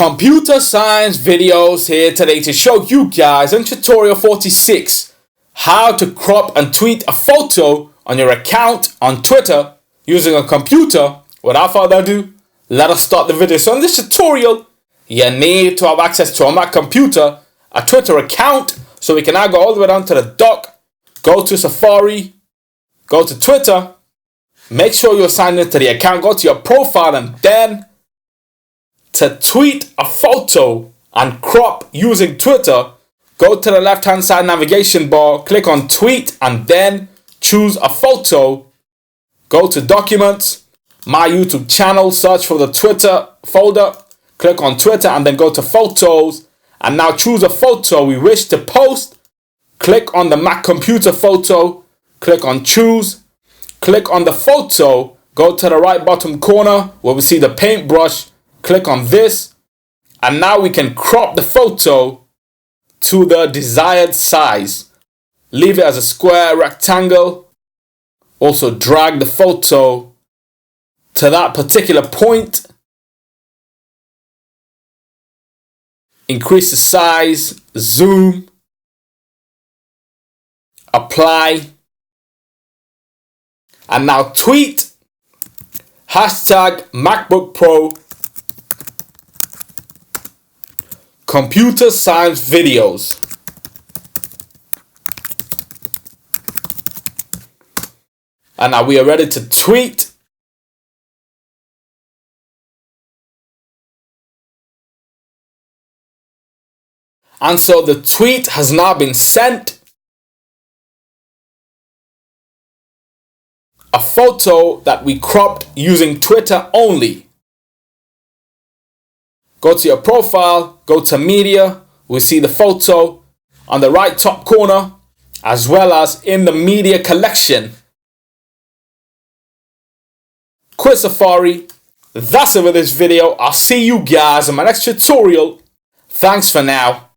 Computer science videos here today to show you guys in tutorial 46 how to crop and tweet a photo on your account on Twitter using a computer. Without further ado, let us start the video. So in this tutorial, you need to have access to a Mac computer, a Twitter account, so we can now go all the way down to the dock, go to Safari, go to Twitter, make sure you're signed into the account, go to your profile, and then to tweet a photo and crop using Twitter, go to the left hand side navigation bar, click on tweet, and then choose a photo. Go to documents, my YouTube channel, search for the Twitter folder, click on Twitter, and then go to photos, and now choose a photo we wish to post. Click on the Mac computer photo, click on choose, click on the photo, go to the right bottom corner where we see the paintbrush, click on this, and now we can crop the photo to the desired size. Leave it as a square, rectangle. Also drag the photo to that particular point. Increase the size, zoom, apply, and now tweet hashtag MacBook Pro computer science videos. And now we are ready to tweet. And so the tweet has now been sent. A photo that we cropped using Twitter only. Go to your profile, go to media, we see the photo on the right top corner, as well as in the media collection. Quit Safari. That's it for this video. I'll see you guys in my next tutorial. Thanks for now.